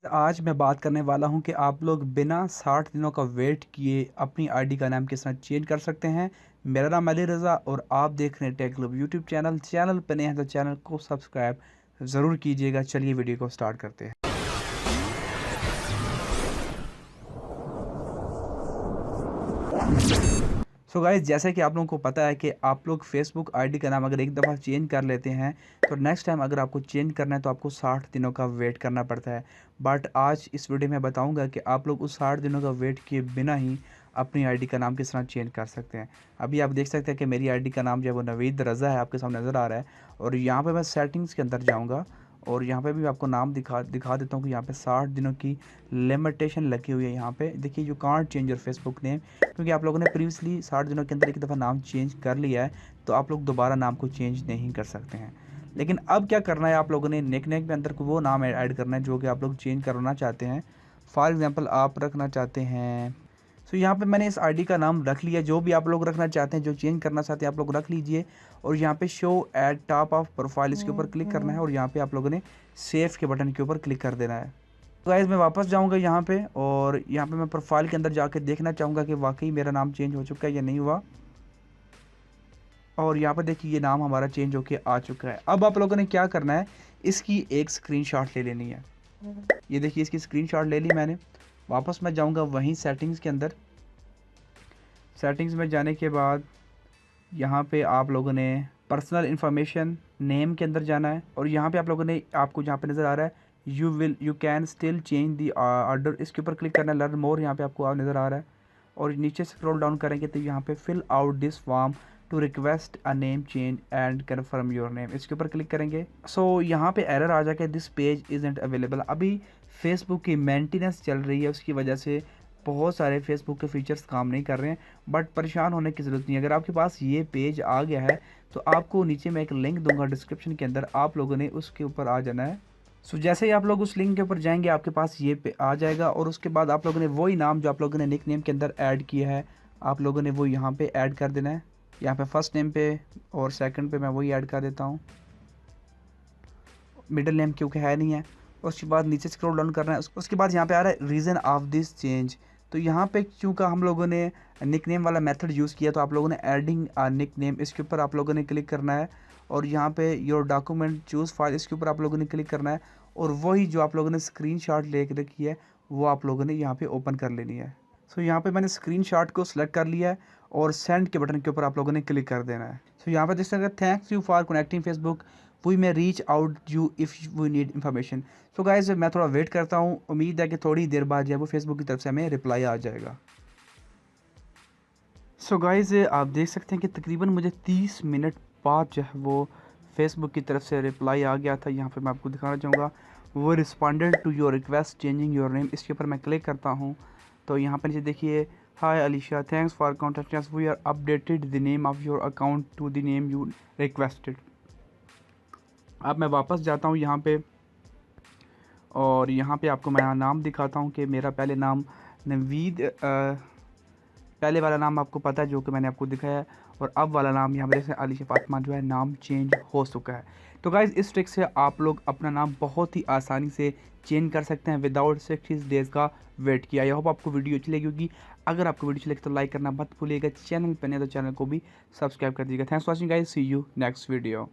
आज मैं बात करने वाला हूं कि आप लोग बिना 60 दिनों का वेट किए अपनी आईडी का नाम किस तरह चेंज कर सकते हैं। मेरा नाम अली रज़ा और आप देख रहे हैं टेक क्लब यूट्यूब चैनल पर नए हैं तो चैनल को सब्सक्राइब ज़रूर कीजिएगा। चलिए वीडियो को स्टार्ट करते हैं। सो गाइस, जैसे कि आप लोगों को पता है कि आप लोग फेसबुक आईडी का नाम अगर एक दफ़ा चेंज कर लेते हैं तो नेक्स्ट टाइम अगर आपको चेंज करना है तो आपको 60 दिनों का वेट करना पड़ता है। बट आज इस वीडियो में बताऊंगा कि आप लोग उस 60 दिनों का वेट किए बिना ही अपनी आईडी का नाम किस तरह चेंज कर सकते हैं। अभी आप देख सकते हैं कि मेरी आईडी का नाम जो है वो नवीद रज़ा है, आपके सामने नज़र आ रहा है। और यहाँ पर मैं सेटिंग्स के अंदर जाऊँगा और यहाँ पे भी आपको नाम दिखा देता हूँ कि यहाँ पे 60 दिनों की लिमिटेशन लगी हुई है। यहाँ पे देखिए, you can't change your Facebook name, क्योंकि आप लोगों ने प्रीवियसली 60 दिनों के अंदर एक दफ़ा नाम चेंज कर लिया है तो आप लोग दोबारा नाम को चेंज नहीं कर सकते हैं। लेकिन अब क्या करना है, आप लोगों ने निकनेम के अंदर को वो नाम ऐड करना है जो कि आप लोग चेंज करना चाहते हैं। फॉर एग्ज़ाम्पल आप रखना चाहते हैं, सो यहाँ पे मैंने इस आईडी का नाम रख लिया। जो भी आप लोग रखना चाहते हैं, जो चेंज करना चाहते हैं, आप लोग रख लीजिए। और यहाँ पे show at top of profile, इसके ऊपर क्लिक करना है और यहाँ पे आप लोगों ने सेव के बटन के ऊपर क्लिक कर देना है। तो गाइस, मैं वापस जाऊँगा यहाँ पे और यहाँ पे मैं प्रोफाइल के अंदर जाके देखना चाहूँगा कि वाकई मेरा नाम चेंज हो चुका है या नहीं हुआ। और यहाँ पर देखिए, ये नाम हमारा चेंज होके आ चुका है। अब आप लोगों ने क्या करना है, इसकी एक स्क्रीनशॉट ले लेनी है। ये देखिए, इसकी स्क्रीनशॉट ले ली मैंने। वापस मैं जाऊँगा वहीं सेटिंग्स के अंदर। सेटिंग्स में जाने के बाद यहाँ पे आप लोगों ने पर्सनल इन्फॉर्मेशन नेम के अंदर जाना है और यहाँ पे आप लोगों ने, आपको जहाँ पे नज़र आ रहा है you can still change the order, इसके ऊपर क्लिक करना है। लर्न मोर यहाँ पे आपको नज़र आ रहा है और नीचे स्क्रॉल डाउन करेंगे तो यहाँ पे fill out this form to request a name change and confirm your name, इसके ऊपर क्लिक करेंगे। सो यहाँ पे एरर आ जाएगा, दिस पेज इज़न्ट अवेलेबल। अभी फेसबुक की मेंटेनेंस चल रही है, उसकी वजह से बहुत सारे फेसबुक के फीचर्स काम नहीं कर रहे हैं। बट परेशान होने की ज़रूरत नहीं है। अगर आपके पास ये पेज आ गया है तो आपको नीचे मैं एक लिंक दूंगा डिस्क्रिप्शन के अंदर, आप लोगों ने उसके ऊपर आ जाना है। सो जैसे ही आप लोग उस लिंक के ऊपर जाएंगे आपके पास ये पे आ जाएगा और उसके बाद आप लोगों ने वही नाम जो आप लोगों ने निक नेम के अंदर ऐड किया है, आप लोगों ने वो यहाँ पे ऐड कर देना है। यहाँ पे फर्स्ट नेम पे और सेकंड पे मैं वही ऐड कर देता हूँ, मिडिल नेम क्योंकि है नहीं है। उसके बाद नीचे स्क्रॉल डाउन करना है। उसके बाद यहाँ पे आ रहा है रीज़न ऑफ दिस चेंज। तो यहाँ पे चूँकि हम लोगों ने निकनेम वाला मेथड यूज़ किया तो आप लोगों ने एडिंग निकनेम, इसके ऊपर आप लोगों ने क्लिक करना है और यहाँ पे योर डॉक्यूमेंट चूज़ फाइल, इसके ऊपर आप लोगों ने क्लिक करना है और वही जो आप लोगों ने स्क्रीनशॉट ले रखी है वो आप लोगों ने यहाँ पे ओपन कर लेनी है। सो यहाँ पे मैंने स्क्रीनशॉट को सिलेक्ट कर लिया है और सेंड के बटन के ऊपर आप लोगों ने क्लिक कर देना है। सो यहाँ पे देख सकते हैं, thanks you for connecting Facebook, we may reach out you if we need information. So guys, मैं थोड़ा वेट करता हूँ, उम्मीद है कि थोड़ी देर बाद जो है वो फेसबुक की तरफ से हमें रिप्लाई आ जाएगा। सो गाइज, आप देख सकते हैं कि तकरीबन मुझे 30 मिनट बाद जो है वो फेसबुक की तरफ से रिप्लाई आ गया था। यहाँ पे मैं आपको दिखाना चाहूँगा, वो responded to your request changing your name, इसके ऊपर मैं क्लिक करता हूँ तो यहाँ पर नीचे देखिए, hi Alisha, thanks for contacting us, we are updated the name of your account to the name you requested. अब मैं वापस जाता हूँ यहाँ पे और यहाँ पे आपको मैं नाम दिखाता हूँ कि मेरा पहले नाम नवीद, पहले वाला नाम आपको पता है जो कि मैंने आपको दिखाया है और अब वाला नाम यहाँ पे अलीशा फातिमा जो है नाम चेंज हो चुका है। तो गाइज़, इस ट्रिक से आप लोग अपना नाम बहुत ही आसानी से चेंज कर सकते हैं विदाउट 60 डेज़ का वेट किया। आई होप आपको वीडियो अच्छी लगी होगी। अगर आपको वीडियो अच्छी लगी तो लाइक करना मत भूलिएगा, चैनल पर नहीं तो चैनल को भी सब्सक्राइब कर दीजिएगा। Thanks for watching guys, see you next video.